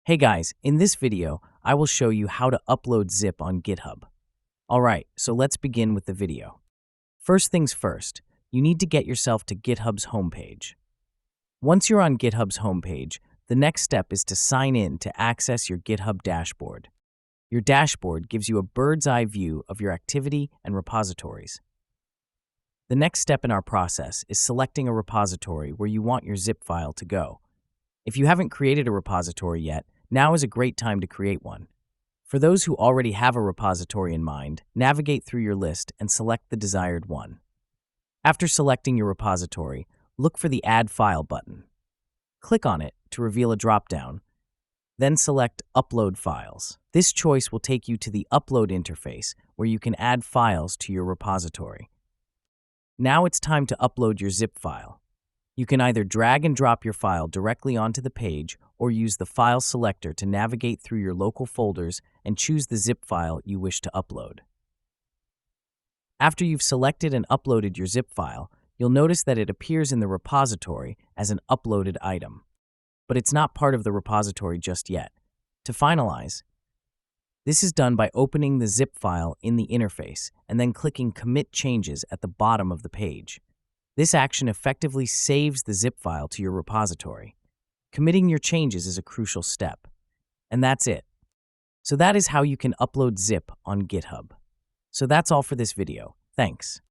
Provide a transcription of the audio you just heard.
Hey guys, in this video, I will show you how to upload zip on GitHub. Alright, so let's begin with the video. First things first, you need to get yourself to GitHub's homepage. Once you're on GitHub's homepage, the next step is to sign in to access your GitHub dashboard. Your dashboard gives you a bird's eye view of your activity and repositories. The next step in our process is selecting a repository where you want your zip file to go. If you haven't created a repository yet, now is a great time to create one. For those who already have a repository in mind, navigate through your list and select the desired one. After selecting your repository, look for the Add File button. Click on it to reveal a drop-down, then select Upload Files. This choice will take you to the Upload interface where you can add files to your repository. Now it's time to upload your zip file. You can either drag and drop your file directly onto the page or use the file selector to navigate through your local folders and choose the zip file you wish to upload. After you've selected and uploaded your zip file, you'll notice that it appears in the repository as an uploaded item. But it's not part of the repository just yet. To finalize, this is done by opening the zip file in the interface and then clicking Commit Changes at the bottom of the page. This action effectively saves the zip file to your repository. Committing your changes is a crucial step. And that's it. So that is how you can upload zip on GitHub. So that's all for this video. Thanks.